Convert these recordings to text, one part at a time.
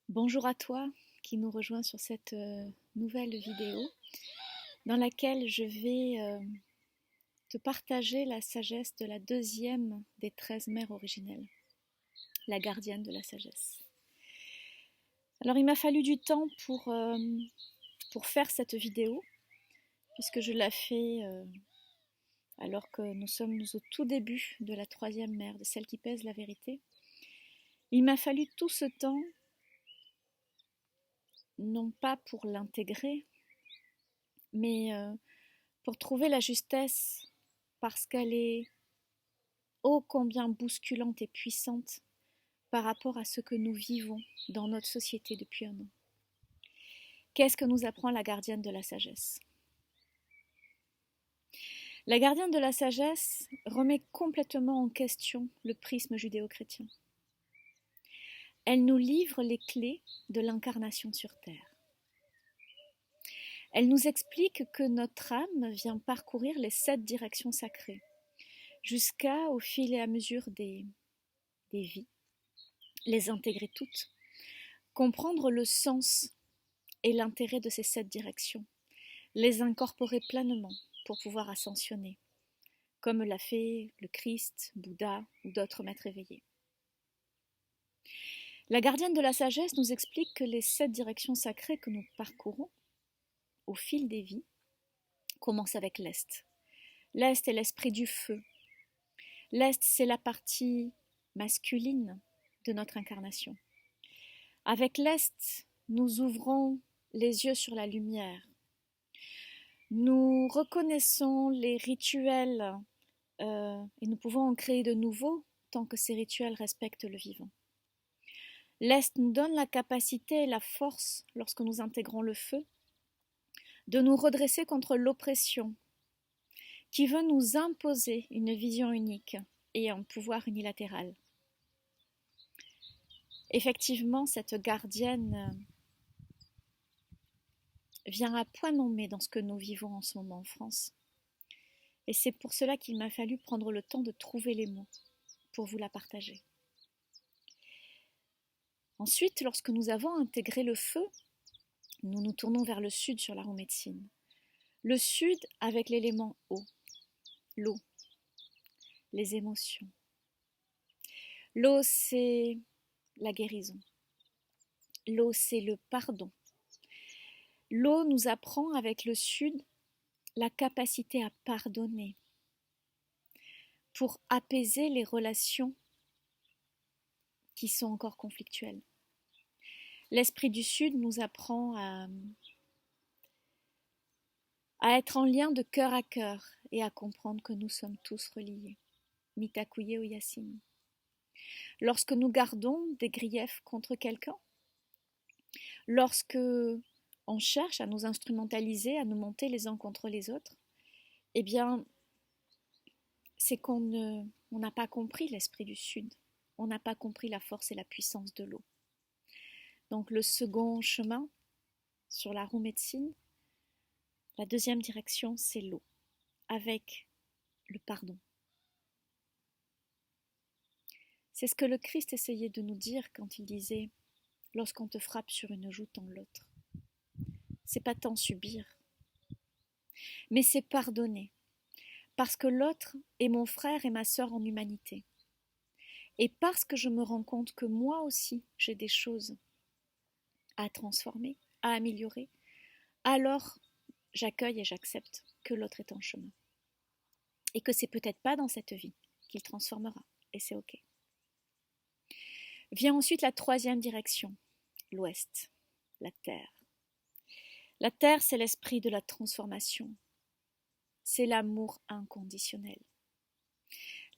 Bonjour à toi qui nous rejoins sur cette nouvelle vidéo dans laquelle je vais te partager la sagesse de la deuxième des 13 mères originelles, la gardienne de la sagesse. Alors il m'a fallu du temps pour faire cette vidéo puisque je la fais alors que nous sommes au tout début de la troisième mère, de celle qui pèse la vérité. Il m'a fallu tout ce temps non pas pour l'intégrer, mais pour trouver la justesse parce qu'elle est ô combien bousculante et puissante par rapport à ce que nous vivons dans notre société depuis un an. Qu'est-ce que nous apprend la gardienne de la sagesse? La gardienne de la sagesse remet complètement en question le prisme judéo-chrétien. Elle nous livre les clés de l'incarnation sur Terre. Elle nous explique que notre âme vient parcourir les 7 directions sacrées, jusqu'à, au fil et à mesure des vies, les intégrer toutes, comprendre le sens et l'intérêt de ces 7 directions, les incorporer pleinement pour pouvoir ascensionner, comme l'a fait le Christ, Bouddha ou d'autres maîtres éveillés. La gardienne de la sagesse nous explique que les 7 directions sacrées que nous parcourons au fil des vies commencent avec l'Est. L'Est est l'esprit du feu. L'Est, c'est la partie masculine de notre incarnation. Avec l'Est, nous ouvrons les yeux sur la lumière. Nous reconnaissons les rituels et nous pouvons en créer de nouveaux tant que ces rituels respectent le vivant. L'Est nous donne la capacité et la force, lorsque nous intégrons le feu, de nous redresser contre l'oppression qui veut nous imposer une vision unique et un pouvoir unilatéral. Effectivement, cette gardienne vient à point nommé dans ce que nous vivons en ce moment en France. Et c'est pour cela qu'il m'a fallu prendre le temps de trouver les mots pour vous la partager. Ensuite, lorsque nous avons intégré le feu, nous nous tournons vers le sud sur la roue médecine. Le sud avec l'élément eau, l'eau, les émotions. L'eau, c'est la guérison. L'eau, c'est le pardon. L'eau nous apprend avec le sud la capacité à pardonner pour apaiser les relations qui sont encore conflictuelles. L'esprit du Sud nous apprend à être en lien de cœur à cœur et à comprendre que nous sommes tous reliés. Mitakuye Oyasin. Lorsque nous gardons des griefs contre quelqu'un, lorsque on cherche à nous instrumentaliser, à nous monter les uns contre les autres, eh bien, c'est qu'on n'a pas compris l'esprit du Sud. On n'a pas compris la force et la puissance de l'eau. Donc le second chemin sur la roue médecine, la deuxième direction, c'est l'eau, avec le pardon. C'est ce que le Christ essayait de nous dire quand il disait « Lorsqu'on te frappe sur une joue, tends l'autre ». C'est pas tant subir, mais c'est pardonner, parce que l'autre est mon frère et ma sœur en humanité. Et parce que je me rends compte que moi aussi, j'ai des choses à transformer, à améliorer, alors j'accueille et j'accepte que l'autre est en chemin. Et que c'est peut-être pas dans cette vie qu'il transformera, et c'est ok. Vient ensuite la troisième direction, l'ouest, la terre. La terre, c'est l'esprit de la transformation. C'est l'amour inconditionnel.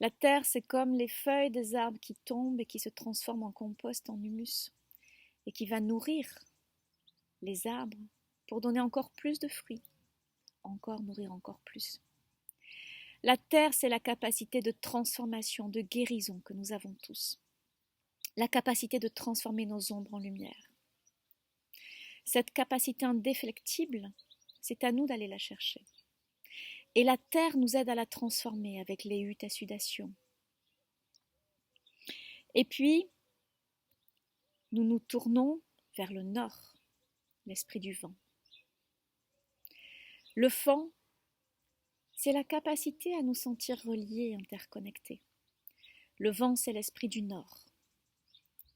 La terre, c'est comme les feuilles des arbres qui tombent et qui se transforment en compost, en humus, et qui va nourrir les arbres pour donner encore plus de fruits, encore nourrir encore plus. La terre, c'est la capacité de transformation, de guérison que nous avons tous. La capacité de transformer nos ombres en lumière. Cette capacité indéfectible, c'est à nous d'aller la chercher. Et la terre nous aide à la transformer avec les huttes à sudation. Et puis, nous nous tournons vers le nord, l'esprit du vent. Le vent, c'est la capacité à nous sentir reliés et interconnectés. Le vent, c'est l'esprit du nord.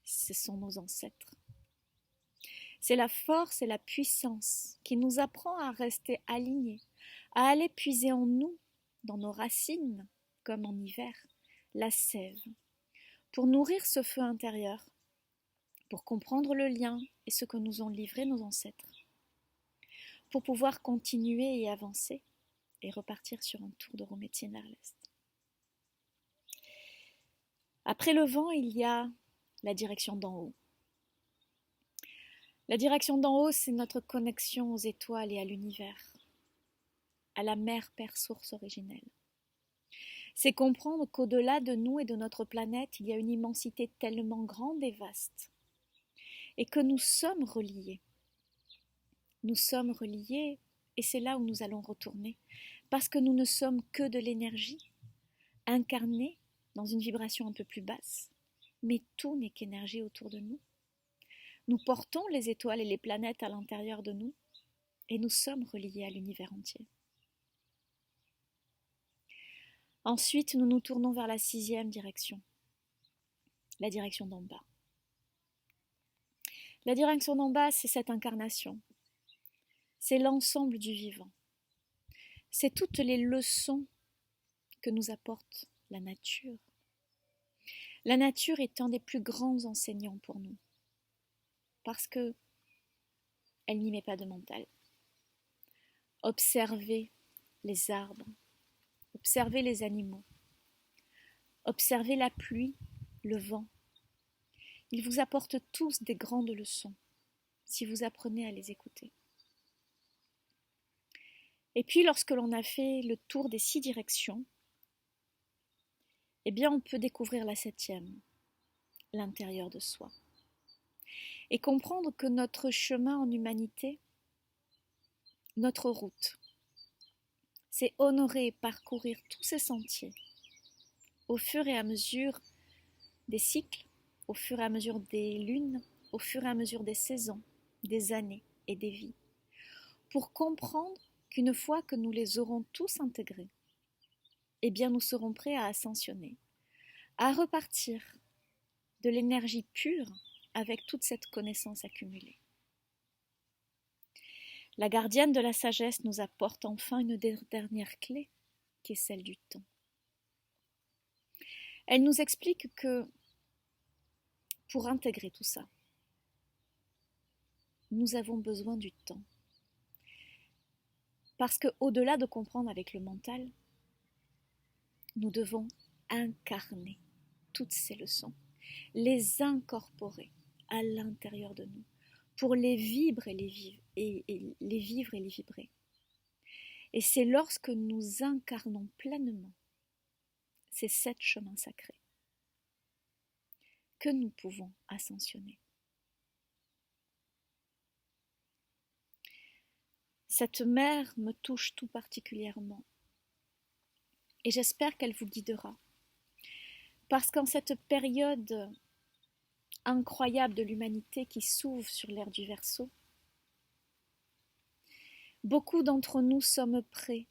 Ce sont nos ancêtres. C'est la force et la puissance qui nous apprend à rester alignés, à aller puiser en nous, dans nos racines, comme en hiver, la sève, pour nourrir ce feu intérieur, pour comprendre le lien et ce que nous ont livré nos ancêtres, pour pouvoir continuer et avancer et repartir sur un tour de roue médecine vers l'Est. Après le vent, il y a la direction d'en haut. La direction d'en haut, c'est notre connexion aux étoiles et à l'univers, à la mère Père Source originelle. C'est comprendre qu'au-delà de nous et de notre planète, il y a une immensité tellement grande et vaste, et que nous sommes reliés. Nous sommes reliés, et c'est là où nous allons retourner, parce que nous ne sommes que de l'énergie, incarnée dans une vibration un peu plus basse, mais tout n'est qu'énergie autour de nous. Nous portons les étoiles et les planètes à l'intérieur de nous, et nous sommes reliés à l'univers entier. Ensuite, nous nous tournons vers la 6e direction, la direction d'en bas. La direction d'en bas, c'est cette incarnation. C'est l'ensemble du vivant. C'est toutes les leçons que nous apporte la nature. La nature est un des plus grands enseignants pour nous, parce que elle n'y met pas de mental. Observez les arbres, observez les animaux, observez la pluie, le vent. Ils vous apportent tous des grandes leçons, si vous apprenez à les écouter. Et puis, lorsque l'on a fait le tour des 6 directions, eh bien, on peut découvrir la 7e, l'intérieur de soi. Et comprendre que notre chemin en humanité, notre route, c'est honorer et parcourir tous ces sentiers au fur et à mesure des cycles, au fur et à mesure des lunes, au fur et à mesure des saisons, des années et des vies, pour comprendre qu'une fois que nous les aurons tous intégrés, eh bien nous serons prêts à ascensionner, à repartir de l'énergie pure avec toute cette connaissance accumulée. La gardienne de la sagesse nous apporte enfin une des dernières clés, qui est celle du temps. Elle nous explique que pour intégrer tout ça, nous avons besoin du temps. Parce qu'au-delà de comprendre avec le mental, nous devons incarner toutes ces leçons, les incorporer à l'intérieur de nous, pour les vivre et les vibrer. Et c'est lorsque nous incarnons pleinement ces 7 chemins sacrés que nous pouvons ascensionner. Cette mère me touche tout particulièrement et j'espère qu'elle vous guidera. Parce qu'en cette période incroyable de l'humanité qui s'ouvre sur l'ère du Verseau, beaucoup d'entre nous sommes prêts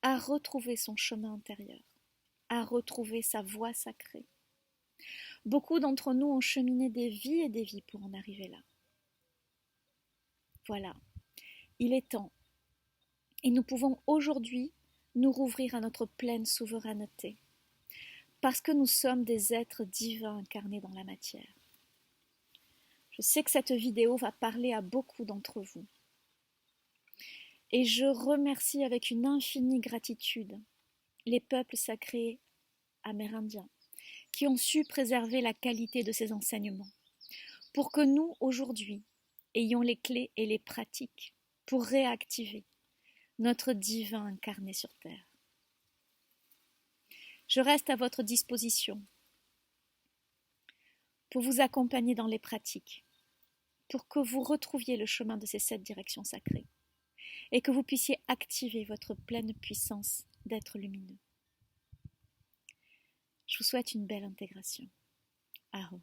à retrouver son chemin intérieur, à retrouver sa voie sacrée. Beaucoup d'entre nous ont cheminé des vies et des vies pour en arriver là. Voilà, il est temps. Et nous pouvons aujourd'hui nous rouvrir à notre pleine souveraineté, parce que nous sommes des êtres divins incarnés dans la matière. Je sais que cette vidéo va parler à beaucoup d'entre vous. Et je remercie avec une infinie gratitude les peuples sacrés amérindiens qui ont su préserver la qualité de ces enseignements pour que nous, aujourd'hui, ayons les clés et les pratiques pour réactiver notre divin incarné sur Terre. Je reste à votre disposition pour vous accompagner dans les pratiques, pour que vous retrouviez le chemin de ces 7 directions sacrées et que vous puissiez activer votre pleine puissance d'être lumineux. Je vous souhaite une belle intégration. Aho.